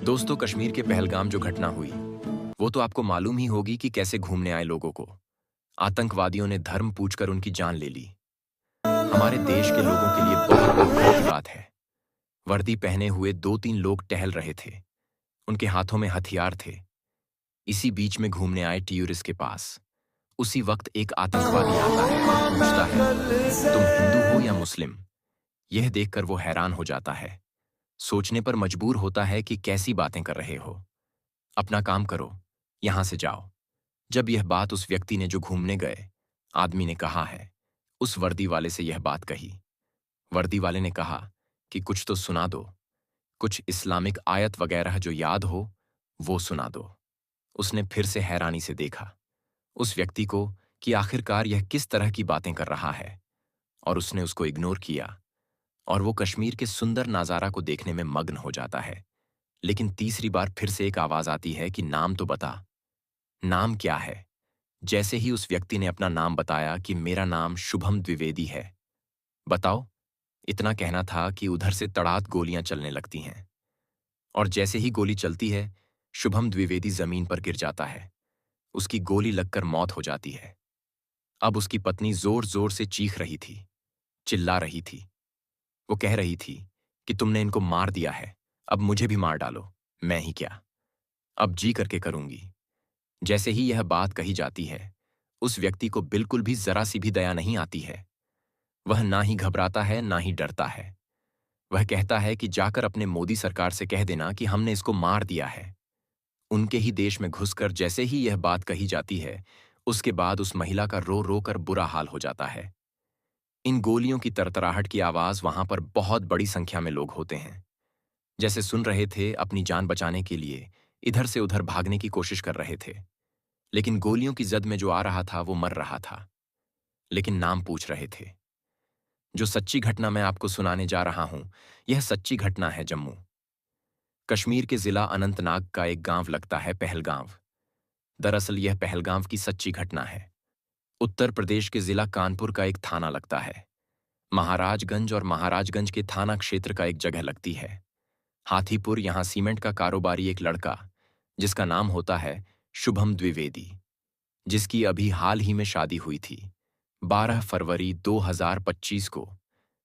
दोस्तों, कश्मीर के पहलगाम जो घटना हुई, वो तो आपको मालूम ही होगी कि कैसे घूमने आए लोगों को आतंकवादियों ने धर्म पूछकर उनकी जान ले ली। हमारे देश के लोगों के लिए बहुत दुख की बात है। वर्दी पहने हुए दो तीन लोग टहल रहे थे। उनके हाथों में हथियार थे। इसी बीच में घूमने आए टूरिस्ट के पास उसी वक्त एक आतंकवादी आता है और पूछता है, तुम हिंदू हो या मुस्लिम? यह देखकर वो हैरान हो जाता है। सोचने पर मजबूर होता है कि कैसी बातें कर रहे हो। अपना काम करो, यहां से जाओ। जब यह बात उस व्यक्ति ने जो घूमने गए आदमी ने कहा है, उस वर्दी वाले से यह बात कही। वर्दी वाले ने कहा कि कुछ तो सुना दो, कुछ इस्लामिक आयत वगैरह जो याद हो वो सुना दो। उसने फिर से हैरानी से देखा उस व्यक्ति को कि आखिरकार यह किस तरह की बातें कर रहा है, और उसने उसको इग्नोर किया और वो कश्मीर के सुंदर नज़ारा को देखने में मग्न हो जाता है। लेकिन तीसरी बार फिर से एक आवाज आती है कि नाम तो बता, नाम क्या है? जैसे ही उस व्यक्ति ने अपना नाम बताया कि मेरा नाम शुभम द्विवेदी है। बताओ, इतना कहना था कि उधर से तड़ात गोलियां चलने लगती हैं, और जैसे ही गोली चलती है शुभम द्विवेदी जमीन पर गिर जाता है। उसकी गोली लगकर मौत हो जाती है। अब उसकी पत्नी जोर जोर से चीख रही थी, चिल्ला रही थी। वो कह रही थी कि तुमने इनको मार दिया है, अब मुझे भी मार डालो। मैं ही क्या, अब जी करके करूंगी। जैसे ही यह बात कही जाती है, उस व्यक्ति को बिल्कुल भी जरा सी भी दया नहीं आती है। वह ना ही घबराता है ना ही डरता है। वह कहता है कि जाकर अपने मोदी सरकार से कह देना कि हमने इसको मार दिया है। उनके ही देश में घुसकर जैसे ही यह बात कही जाती है, उसके बाद उस महिला का रो रो कर बुरा हाल हो जाता है। इन गोलियों की तरतराहट की आवाज वहां पर बहुत बड़ी संख्या में लोग होते हैं, जैसे सुन रहे थे, अपनी जान बचाने के लिए इधर से उधर भागने की कोशिश कर रहे थे। लेकिन गोलियों की जद में जो आ रहा था वो मर रहा था, लेकिन नाम पूछ रहे थे। जो सच्ची घटना मैं आपको सुनाने जा रहा हूं, यह सच्ची घटना है जम्मू कश्मीर के जिला अनंतनाग का एक गांव लगता है पहलगांव। दरअसल यह पहलगांव की सच्ची घटना है। उत्तर प्रदेश के जिला कानपुर का एक थाना लगता है। महाराजगंज और महाराजगंज के थाना क्षेत्र का एक जगह लगती है हाथीपुर। यहां सीमेंट का कारोबारी एक लड़का, जिसका नाम होता है शुभम द्विवेदी, जिसकी अभी हाल ही में शादी हुई थी 12 फरवरी 2025 को।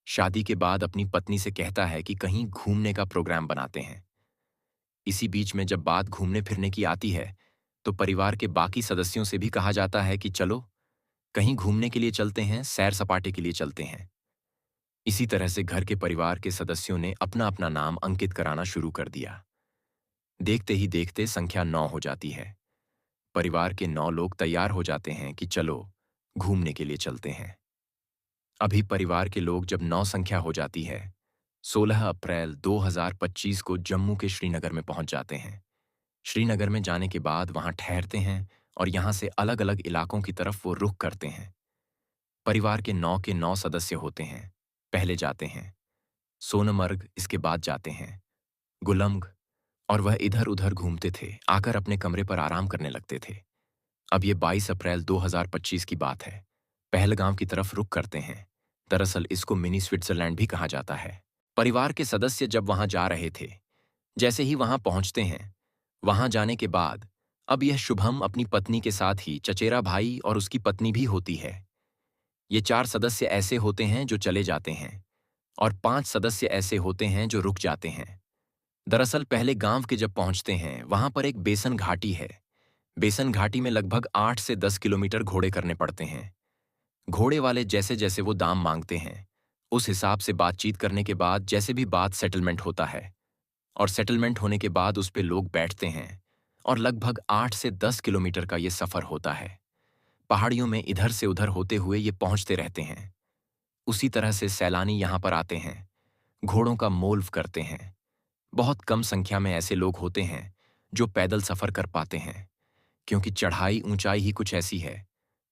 शादी के बाद अपनी पत्नी से कहता है कि कहीं घूमने का प्रोग्राम बनाते हैं। इसी बीच में जब बात घूमने फिरने की आती है, तो परिवार के बाकी सदस्यों से भी कहा जाता है कि चलो कहीं घूमने के लिए चलते हैं, सैर सपाटे के लिए चलते हैं। इसी तरह से घर के परिवार के सदस्यों ने अपना अपना नाम अंकित कराना शुरू कर दिया। देखते ही देखते संख्या 9 हो जाती है। परिवार के 9 लोग तैयार हो जाते हैं कि चलो घूमने के लिए चलते हैं। अभी परिवार के लोग जब 9 संख्या हो जाती है, 16 अप्रैल 2025 को जम्मू के श्रीनगर में पहुंच जाते हैं। श्रीनगर में जाने के बाद वहां ठहरते हैं और यहां से अलग अलग इलाकों की तरफ वो रुख करते हैं। परिवार के 9 सदस्य होते हैं। पहले जाते हैं सोनमर्ग, इसके बाद जाते हैं गुलमर्ग, और वह इधर उधर घूमते थे, आकर अपने कमरे पर आराम करने लगते थे। अब ये 22 अप्रैल 2025 की बात है। पहलगाम की तरफ रुख करते हैं। दरअसल इसको मिनी स्विट्जरलैंड भी कहा जाता है। परिवार के सदस्य जब वहां जा रहे थे, जैसे ही वहां पहुंचते हैं, वहां जाने के बाद अब यह शुभम अपनी पत्नी के साथ ही चचेरा भाई और उसकी पत्नी भी होती है। ये 4 सदस्य ऐसे होते हैं जो चले जाते हैं और 5 सदस्य ऐसे होते हैं जो रुक जाते हैं। दरअसल पहले गांव के जब पहुंचते हैं, वहां पर एक बेसन घाटी है। बेसन घाटी में लगभग 8 से 10 किलोमीटर घोड़े करने पड़ते हैं। घोड़े वाले जैसे जैसे वो दाम मांगते हैं, उस हिसाब से बातचीत करने के बाद जैसे भी बात सेटलमेंट होता है, और सेटलमेंट होने के बाद उस पे लोग बैठते हैं, और लगभग 8 से 10 किलोमीटर का ये सफर होता है। पहाड़ियों में इधर से उधर होते हुए ये पहुंचते रहते हैं। उसी तरह से सैलानी यहाँ पर आते हैं, घोड़ों का मोल करते हैं। बहुत कम संख्या में ऐसे लोग होते हैं जो पैदल सफर कर पाते हैं, क्योंकि चढ़ाई ऊंचाई ही कुछ ऐसी है।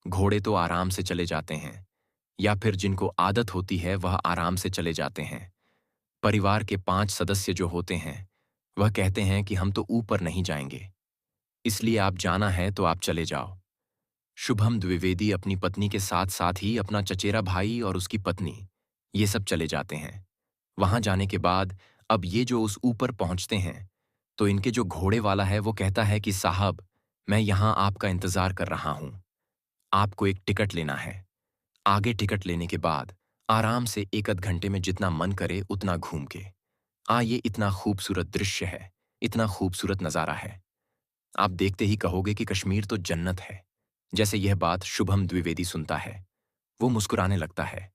घोड़े तो आराम से चले जाते हैं, या फिर जिनको आदत होती है वह आराम से चले जाते हैं। परिवार के 5 सदस्य जो होते हैं, वह कहते हैं कि हम तो ऊपर नहीं जाएंगे, इसलिए आप जाना है तो आप चले जाओ। शुभम द्विवेदी अपनी पत्नी के साथ साथ ही अपना चचेरा भाई और उसकी पत्नी, ये सब चले जाते हैं। वहां जाने के बाद अब ये जो उस ऊपर पहुंचते हैं, तो इनके जो घोड़े वाला है वो कहता है कि साहब, मैं यहाँ आपका इंतजार कर रहा हूँ, आपको एक टिकट लेना है। आगे टिकट लेने के बाद आराम से एक आध घंटे में जितना मन करे उतना घूम के ये इतना खूबसूरत दृश्य है, इतना खूबसूरत नज़ारा है। आप देखते ही कहोगे कि कश्मीर तो जन्नत है। जैसे यह बात शुभम द्विवेदी सुनता है, वो मुस्कुराने लगता है,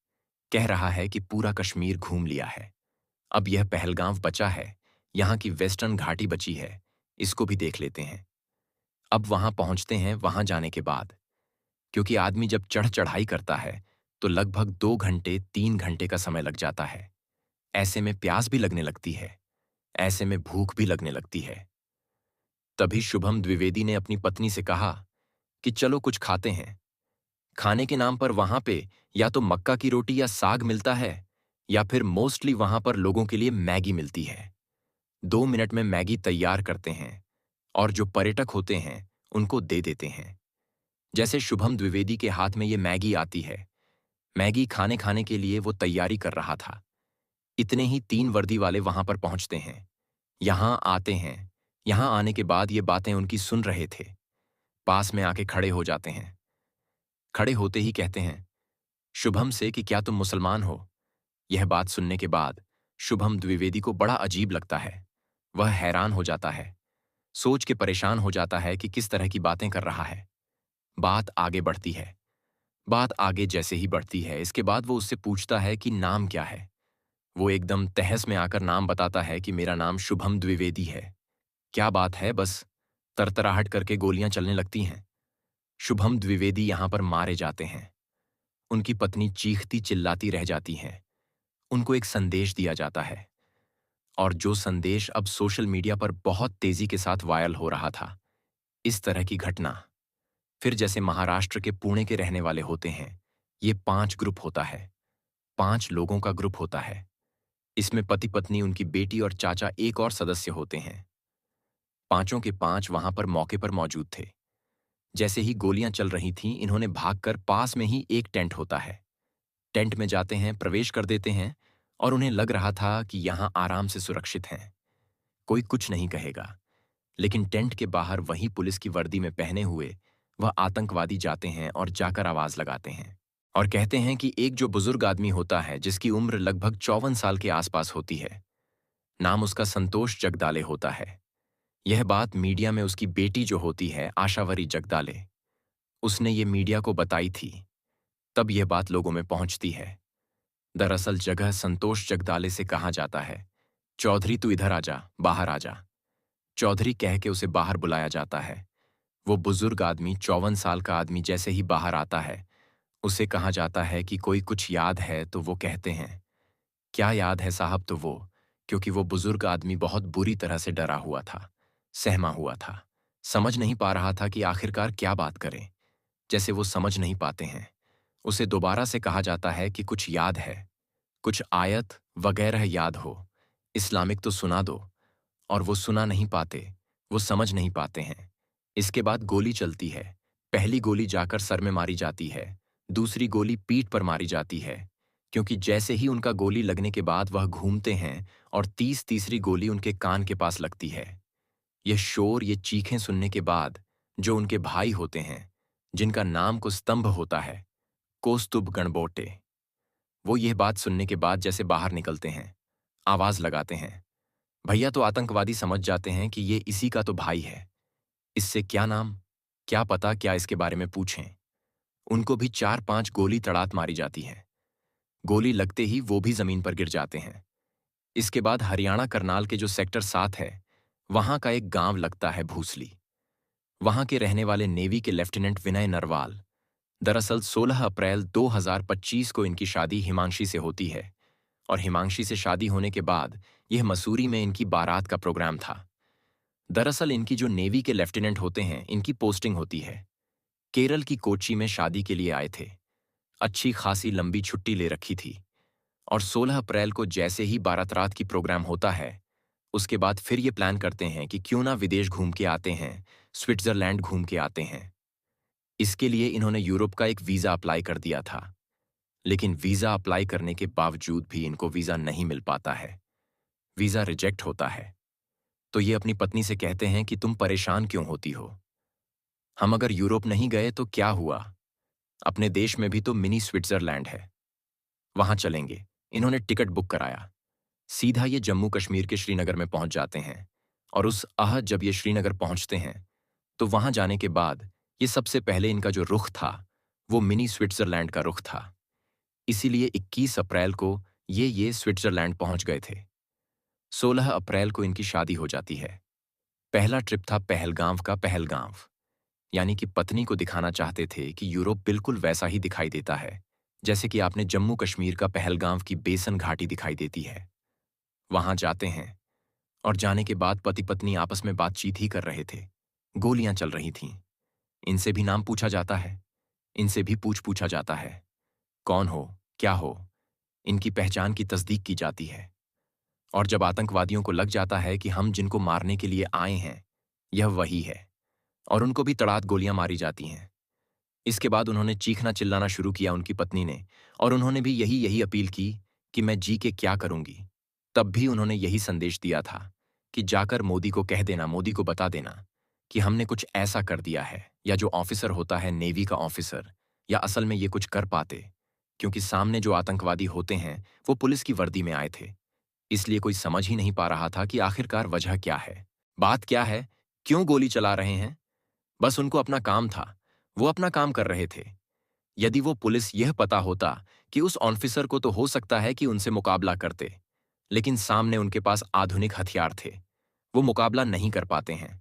कह रहा है कि पूरा कश्मीर घूम लिया है। अब यह पहलगाम बचा है, यहाँ की वेस्टर्न घाटी बची है, इसको भी देख लेते हैं। अब वहां पहुंचते हैं। वहां जाने के बाद, क्योंकि आदमी जब चढ़ाई करता है तो लगभग 2 घंटे 3 घंटे का समय लग जाता है। ऐसे में प्यास भी लगने लगती है, ऐसे में भूख भी लगने लगती है। तभी शुभम द्विवेदी ने अपनी पत्नी से कहा कि चलो कुछ खाते हैं। खाने के नाम पर वहां पे या तो मक्का की रोटी या साग मिलता है, या फिर मोस्टली वहां पर लोगों के लिए मैगी मिलती है। 2 मिनट में मैगी तैयार करते हैं और जो पर्यटक होते हैं उनको दे देते हैं। जैसे शुभम द्विवेदी के हाथ में ये मैगी आती है, मैगी खाने खाने के लिए वो तैयारी कर रहा था। इतने ही 3 वर्दी वाले वहां पर पहुंचते हैं, यहां आते हैं। यहां आने के बाद ये बातें उनकी सुन रहे थे, पास में आके खड़े हो जाते हैं। खड़े होते ही कहते हैं शुभम से कि क्या तुम मुसलमान हो? यह बात सुनने के बाद शुभम द्विवेदी को बड़ा अजीब लगता है। वह हैरान हो जाता है, सोच के परेशान हो जाता है कि किस तरह की बातें कर रहा है। बात आगे बढ़ती है। बात आगे जैसे ही बढ़ती है, इसके बाद वो उससे पूछता है कि नाम क्या है। वो एकदम तहस में आकर नाम बताता है कि मेरा नाम शुभम द्विवेदी है। क्या बात है, बस तरतराहट करके गोलियां चलने लगती हैं। शुभम द्विवेदी यहां पर मारे जाते हैं। उनकी पत्नी चीखती चिल्लाती रह जाती हैं। उनको एक संदेश दिया जाता है, और जो संदेश अब सोशल मीडिया पर बहुत तेजी के साथ वायरल हो रहा था। इस तरह की घटना फिर जैसे महाराष्ट्र के पुणे के रहने वाले होते हैं, ये 5 ग्रुप होता है, 5 लोगों का ग्रुप होता है। इसमें पति पत्नी, उनकी बेटी और चाचा एक और सदस्य होते हैं। पांचों के पांच वहां पर मौके पर मौजूद थे। जैसे ही गोलियां चल रही थीं, इन्होंने भागकर पास में ही एक टेंट होता है, टेंट में जाते हैं, प्रवेश कर देते हैं, और उन्हें लग रहा था कि यहां आराम से सुरक्षित हैं, कोई कुछ नहीं कहेगा। लेकिन टेंट के बाहर वहीं पुलिस की वर्दी में पहने हुए वह आतंकवादी जाते हैं और जाकर आवाज लगाते हैं और कहते हैं कि एक जो बुजुर्ग आदमी होता है, जिसकी उम्र लगभग 54 साल के आसपास होती है, नाम उसका संतोष जगदाले होता है। यह बात मीडिया में उसकी बेटी जो होती है आशावरी जगदाले, उसने ये मीडिया को बताई थी। तब यह बात लोगों में पहुंचती है। दरअसल जगह संतोष जगदाले से कहा जाता है, चौधरी तू इधर आजा, बाहर आजा। चौधरी कह के उसे बाहर बुलाया जाता है। वो बुजुर्ग आदमी, 54 साल का आदमी, जैसे ही बाहर आता है, उसे कहा जाता है कि कोई कुछ याद है? तो वो कहते हैं, क्या याद है साहब? तो वो, क्योंकि वो बुजुर्ग आदमी बहुत बुरी तरह से डरा हुआ था, सहमा हुआ था, समझ नहीं पा रहा था कि आखिरकार क्या बात करें। जैसे वो समझ नहीं पाते हैं, उसे दोबारा से कहा जाता है कि कुछ याद है, कुछ आयत वगैरह याद हो, इस्लामिक तो सुना दो। और वो सुना नहीं पाते, वो समझ नहीं पाते हैं। इसके बाद गोली चलती है। पहली गोली जाकर सर में मारी जाती है, दूसरी गोली पीठ पर मारी जाती है, क्योंकि जैसे ही उनका गोली लगने के बाद वह घूमते हैं और तीसरी गोली उनके कान के पास लगती है। यह शोर, ये चीखें सुनने के बाद जो उनके भाई होते हैं, जिनका नाम को स्तंभ होता है, कौस्तुभ गणबोटे, वो यह बात सुनने के बाद जैसे बाहर निकलते हैं, आवाज लगाते हैं। भैया तो आतंकवादी समझ जाते हैं कि ये इसी का तो भाई है, इससे क्या नाम, क्या पता, क्या इसके बारे में पूछें। उनको भी 4-5 गोली तड़ात मारी जाती है। गोली लगते ही वो भी जमीन पर गिर जाते हैं। इसके बाद हरियाणा करनाल के जो सेक्टर 7 है, वहां का एक गांव लगता है भूसली। वहां के रहने वाले नेवी के लेफ्टिनेंट विनय नरवाल, दरअसल 16 अप्रैल 2025 को इनकी शादी हिमांशी से होती है, और हिमांशी से शादी होने के बाद यह मसूरी में इनकी बारात का प्रोग्राम था। दरअसल इनकी जो नेवी के लेफ्टिनेंट होते हैं, इनकी पोस्टिंग होती है केरल की कोच्चि में, शादी के लिए आए थे। अच्छी खासी लंबी छुट्टी ले रखी थी, और 16 अप्रैल को जैसे ही बारात रात की प्रोग्राम होता है, उसके बाद फिर ये प्लान करते हैं कि क्यों ना विदेश घूम के आते हैं, स्विट्जरलैंड घूम के आते हैं। इसके लिए इन्होंने यूरोप का एक वीज़ा अप्लाई कर दिया था, लेकिन वीज़ा अप्लाई करने के बावजूद भी इनको वीज़ा नहीं मिल पाता है, वीज़ा रिजेक्ट होता है। तो ये अपनी पत्नी से कहते हैं कि तुम परेशान क्यों होती हो? हम अगर यूरोप नहीं गए तो क्या हुआ? अपने देश में भी तो मिनी स्विट्जरलैंड है, वहां चलेंगे। इन्होंने टिकट बुक कराया। सीधा ये जम्मू कश्मीर के श्रीनगर में पहुंच जाते हैं। और उस आहत जब ये श्रीनगर पहुंचते हैं तो वहां जाने के बाद ये सबसे पहले इनका जो रुख था वो मिनी स्विट्जरलैंड का रुख था। इसीलिए 21 अप्रैल को ये स्विट्जरलैंड पहुंच गए थे। 16 अप्रैल को इनकी शादी हो जाती है। पहला ट्रिप था पहलगाम का पहलगाम। यानी कि पत्नी को दिखाना चाहते थे कि यूरोप बिल्कुल वैसा ही दिखाई देता है जैसे कि आपने जम्मू कश्मीर का पहलगाम की बेसन घाटी दिखाई देती है। वहां जाते हैं और जाने के बाद पति पत्नी आपस में बातचीत ही कर रहे थे। गोलियां चल रही थीं। इनसे भी नाम पूछा जाता है, इनसे भी पूछा जाता है। कौन हो, क्या हो, इनकी पहचान की तस्दीक की जाती है। और जब आतंकवादियों को लग जाता है कि हम जिनको मारने के लिए आए हैं यह वही है, और उनको भी तड़ात गोलियां मारी जाती हैं। इसके बाद उन्होंने चीखना चिल्लाना शुरू किया उनकी पत्नी ने, और उन्होंने भी यही यही अपील की कि मैं जी के क्या करूंगी। तब भी उन्होंने यही संदेश दिया था कि जाकर मोदी को कह देना, मोदी को बता देना कि हमने कुछ ऐसा कर दिया है। या जो ऑफिसर होता है नेवी का ऑफिसर, या असल में ये कुछ कर पाते, क्योंकि सामने जो आतंकवादी होते हैं वो पुलिस की वर्दी में आए थे। इसलिए कोई समझ ही नहीं पा रहा था कि आखिरकार वजह क्या है, बात क्या है, क्यों गोली चला रहे हैं। बस उनको अपना काम था, वो अपना काम कर रहे थे। यदि वो पुलिस यह पता होता कि उस ऑफिसर को तो हो सकता है कि उनसे मुकाबला करते, लेकिन सामने उनके पास आधुनिक हथियार थे, वो मुकाबला नहीं कर पाते हैं।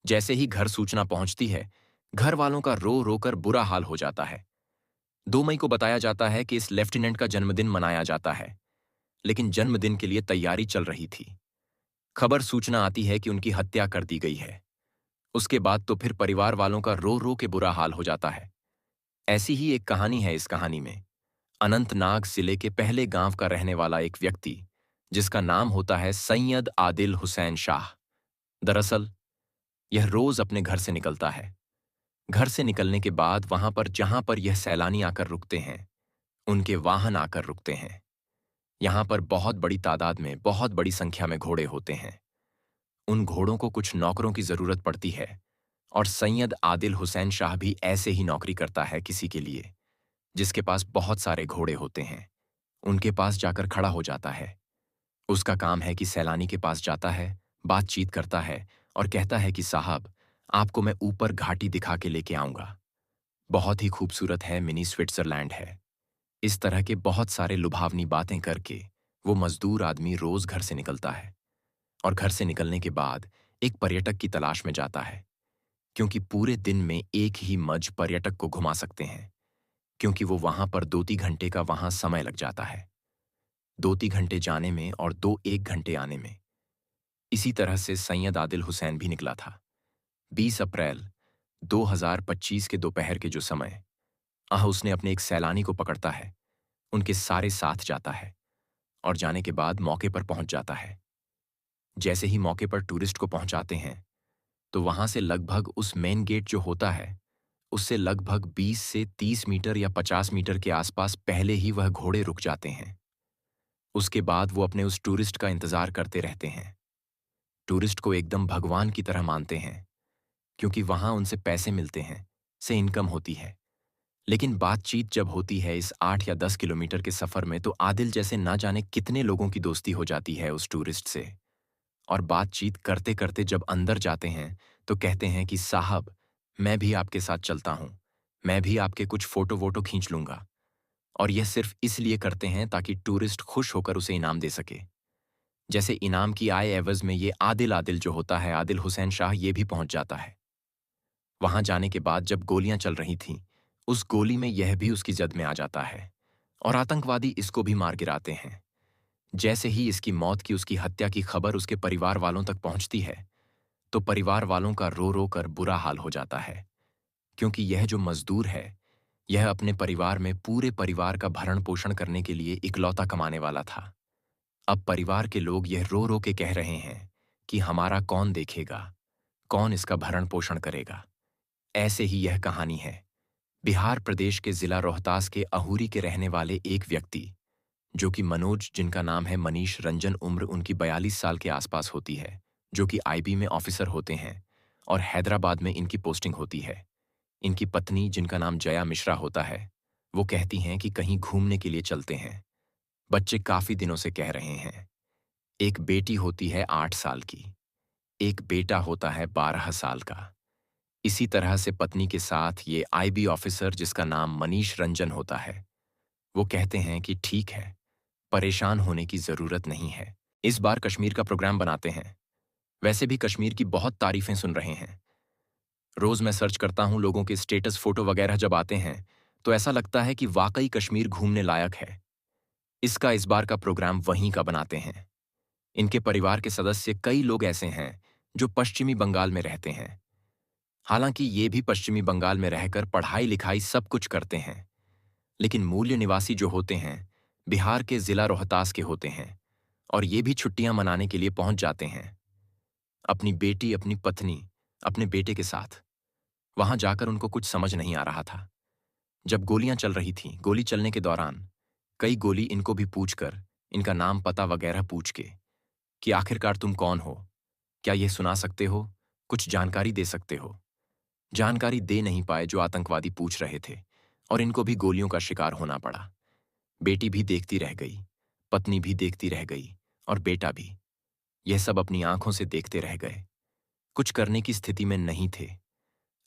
जैसे ही घर सूचना पहुंचती है, घर वालों का रो रो कर बुरा हाल हो जाता है। 2 मई को बताया जाता है कि इस लेफ्टिनेंट का जन्मदिन मनाया जाता है, लेकिन जन्मदिन के लिए तैयारी चल रही थी। खबर सूचना आती है कि उनकी हत्या कर दी गई है। उसके बाद तो फिर परिवार वालों का रो रो के बुरा हाल हो जाता है। ऐसी ही एक कहानी है इस कहानी में। अनंतनाग जिले के पहले गांव का रहने वाला एक व्यक्ति, जिसका नाम होता है सैयद आदिल हुसैन शाह। दरअसल यह रोज अपने घर से निकलता है। घर से निकलने के बाद वहां पर जहां पर यह सैलानी आकर रुकते हैं, उनके वाहन आकर रुकते हैं। यहां पर बहुत बड़ी तादाद में, बहुत बड़ी संख्या में घोड़े होते हैं। उन घोड़ों को कुछ नौकरों की जरूरत पड़ती है, और सैयद आदिल हुसैन शाह भी ऐसे ही नौकरी करता है किसी के लिए जिसके पास बहुत सारे घोड़े होते हैं। उनके पास जाकर खड़ा हो जाता है। उसका काम है कि सैलानी के पास जाता है, बातचीत करता है और कहता है कि साहब, आपको मैं ऊपर घाटी दिखा के लेके आऊंगा। बहुत ही खूबसूरत है, मिनी स्विट्जरलैंड है। इस तरह के बहुत सारे लुभावनी बातें करके वो मजदूर आदमी रोज घर से निकलता है, और घर से निकलने के बाद एक पर्यटक की तलाश में जाता है, क्योंकि पूरे दिन में एक ही मज पर्यटक को घुमा सकते हैं, क्योंकि वो वहां पर 2-3 घंटे का वहां समय लग जाता है। 2-3 घंटे जाने में और 2-1 घंटे आने में। इसी तरह से सैयद आदिल हुसैन भी निकला था। 20 अप्रैल 2025 के दोपहर के जो समय, उसने अपने एक सैलानी को पकड़ता है, उनके सारे साथ जाता है, और जाने के बाद मौके पर पहुंच जाता है। जैसे ही मौके पर टूरिस्ट को पहुंचाते हैं, तो वहां से लगभग उस मेन गेट जो होता है, उससे लगभग 20 से 30 मीटर या 50 मीटर के आसपास पहले ही वह घोड़े रुक जाते हैं। उसके बाद वो अपने उस टूरिस्ट का इंतजार करते रहते हैं। टूरिस्ट को एकदम भगवान की तरह मानते हैं, क्योंकि वहां उनसे पैसे मिलते हैं, से इनकम होती है। लेकिन बातचीत जब होती है इस 8 या 10 किलोमीटर के सफर में, तो आदिल जैसे ना जाने कितने लोगों की दोस्ती हो जाती है उस टूरिस्ट से। और बातचीत करते करते जब अंदर जाते हैं तो कहते हैं कि साहब, मैं भी आपके साथ चलता हूं, मैं भी आपके कुछ फोटो वोटो खींच लूंगा। और यह सिर्फ इसलिए करते हैं ताकि टूरिस्ट खुश होकर उसे इनाम दे सके। जैसे इनाम की आय एवज में ये आदिल आदिल जो होता है, आदिल हुसैन शाह, ये भी पहुंच जाता है। वहां जाने के बाद जब गोलियां चल रही थीं, उस गोली में यह भी उसकी जद में आ जाता है, और आतंकवादी इसको भी मार गिराते हैं। जैसे ही इसकी मौत की, उसकी हत्या की खबर उसके परिवार वालों तक पहुंचती है, तो परिवार वालों का रो रो कर बुरा हाल हो जाता है, क्योंकि यह जो मजदूर है, यह अपने परिवार में पूरे परिवार का भरण पोषण करने के लिए इकलौता कमाने वाला था। अब परिवार के लोग यह रो रो के कह रहे हैं कि हमारा कौन देखेगा, कौन इसका भरण पोषण करेगा। ऐसे ही यह कहानी है बिहार प्रदेश के जिला रोहतास के अहूरी के रहने वाले एक व्यक्ति, जो कि मनोज, जिनका नाम है मनीष रंजन, उम्र उनकी 42 साल के आसपास होती है, जो कि आईबी में ऑफिसर होते हैं और हैदराबाद में इनकी पोस्टिंग होती है। इनकी पत्नी, जिनका नाम जया मिश्रा होता है, वो कहती हैं कि कहीं घूमने के लिए चलते हैं। बच्चे काफी दिनों से कह रहे हैं। एक बेटी होती है 8 साल की, एक बेटा होता है 12 साल का। इसी तरह से पत्नी के साथ ये आईबी ऑफिसर, जिसका नाम मनीष रंजन होता है, वो कहते हैं कि ठीक है, परेशान होने की जरूरत नहीं है। इस बार कश्मीर का प्रोग्राम बनाते हैं। वैसे भी कश्मीर की बहुत तारीफें सुन रहे हैं। रोज मैं सर्च करता हूं, लोगों के स्टेटस फोटो वगैरह जब आते हैं तो ऐसा लगता है कि वाकई कश्मीर घूमने लायक है। इसका इस बार का प्रोग्राम वहीं का बनाते हैं। इनके परिवार के सदस्य कई लोग ऐसे हैं जो पश्चिमी बंगाल में रहते हैं। हालांकि ये भी पश्चिमी बंगाल में रहकर पढ़ाई लिखाई सब कुछ करते हैं, लेकिन मूल्य निवासी जो होते हैं बिहार के जिला रोहतास के होते हैं और ये भी छुट्टियां मनाने के लिए पहुंच जाते हैं अपनी बेटी, अपनी पत्नी, अपने बेटे के साथ। वहां जाकर उनको कुछ समझ नहीं आ रहा था। जब गोलियां चल रही थीं, गोली चलने के दौरान कई गोली इनको भी पूछकर, इनका नाम पता वगैरह पूछ के कि आखिरकार तुम कौन हो, क्या ये सुना सकते हो, कुछ जानकारी दे सकते हो। जानकारी दे नहीं पाए जो आतंकवादी पूछ रहे थे और इनको भी गोलियों का शिकार होना पड़ा। बेटी भी देखती रह गई, पत्नी भी देखती रह गई और बेटा भी। यह सब अपनी आंखों से देखते रह गए। कुछ करने की स्थिति में नहीं थे।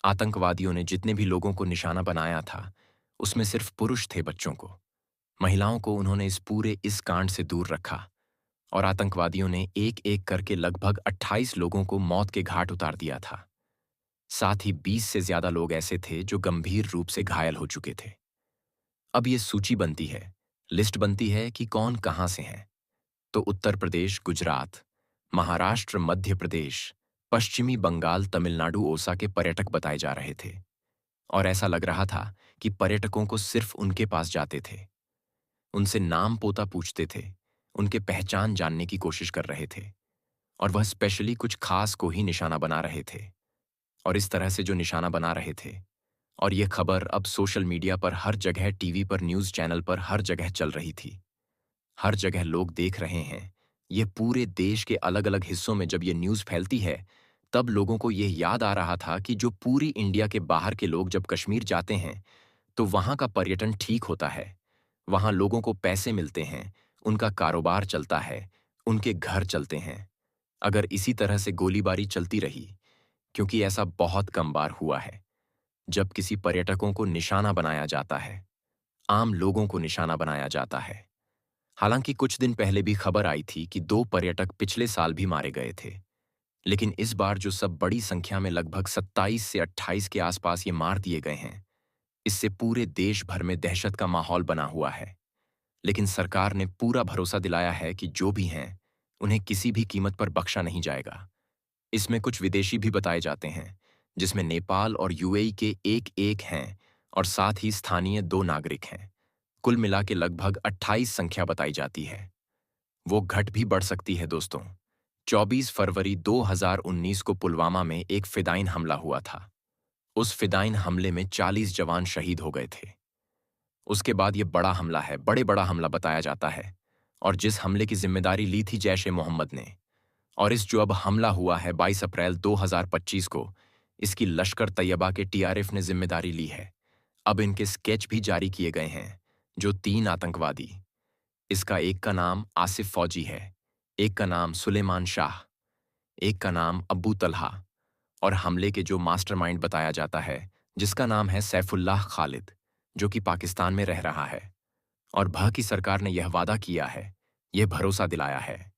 आतंकवादियों ने जितने भी लोगों को निशाना बनाया था, उसमें सिर्फ पुरुष थे। बच्चों को, महिलाओं को उन्होंने इस कांड से दूर रखा और आतंकवादियों ने एक एक करके लगभग 28 लोगों को मौत के घाट उतार दिया था। साथ ही 20 से ज्यादा लोग ऐसे थे जो गंभीर रूप से घायल हो चुके थे। अब ये सूची बनती है, लिस्ट बनती है कि कौन कहां से है। तो उत्तर प्रदेश, गुजरात, महाराष्ट्र, मध्य प्रदेश, पश्चिमी बंगाल, तमिलनाडु, ओसा के पर्यटक बताए जा रहे थे। और ऐसा लग रहा था कि पर्यटकों को सिर्फ उनके पास जाते थे, उनसे नाम पोता पूछते थे, उनके पहचान जानने की कोशिश कर रहे थे और वह स्पेशली कुछ खास को ही निशाना बना रहे थे। और इस तरह से जो निशाना बना रहे थे, और यह खबर अब सोशल मीडिया पर हर जगह, टीवी पर, न्यूज़ चैनल पर हर जगह चल रही थी। हर जगह लोग देख रहे हैं। ये पूरे देश के अलग अलग हिस्सों में जब ये न्यूज़ फैलती है, तब लोगों को यह याद आ रहा था कि जो पूरी इंडिया के बाहर के लोग जब कश्मीर जाते हैं तो वहां का पर्यटन ठीक होता है, वहां लोगों को पैसे मिलते हैं, उनका कारोबार चलता है, उनके घर चलते हैं। अगर इसी तरह से गोलीबारी चलती रही, क्योंकि ऐसा बहुत कम बार हुआ है जब किसी पर्यटकों को निशाना बनाया जाता है, आम लोगों को निशाना बनाया जाता है। हालांकि कुछ दिन पहले भी खबर आई थी कि 2 पर्यटक पिछले साल भी मारे गए थे, लेकिन इस बार जो सब बड़ी संख्या में लगभग 27 से 28 के आसपास ये मार दिए गए हैं, इससे पूरे देश भर में दहशत का माहौल बना हुआ है। लेकिन सरकार ने पूरा भरोसा दिलाया है कि जो भी हैं, उन्हें किसी भी कीमत पर बख्शा नहीं जाएगा। इसमें कुछ विदेशी भी बताए जाते हैं, जिसमें नेपाल और यूएई के एक हैं और साथ ही स्थानीय 2 नागरिक हैं। कुल मिला के लगभग 28 संख्या बताई जाती है। वो घट भी बढ़ सकती है दोस्तों। 24 फरवरी 2019 को पुलवामा में एक फिदाइन हमला हुआ था। उस फिदाइन हमले में 40 जवान शहीद हो गए थे। उसके बाद ये बड़ा हमला है, बड़ा हमला बताया जाता है, और जिस हमले की जिम्मेदारी ली थी जैश-ए-मोहम्मद ने। और इस जो अब हमला हुआ है 22 अप्रैल 2025 को, इसकी लश्कर तैयबा के टीआरएफ ने जिम्मेदारी ली है। अब इनके स्केच भी जारी किए गए हैं, जो 3 आतंकवादी, इसका एक का नाम आसिफ फौजी है, एक का नाम सुलेमान शाह, एक का नाम अब्बू तलहा, और हमले के जो मास्टरमाइंड बताया जाता है, जिसका नाम है सैफुल्लाह खालिद, जो कि पाकिस्तान में रह रहा है। और भा की सरकार ने यह वादा किया है, यह भरोसा दिलाया है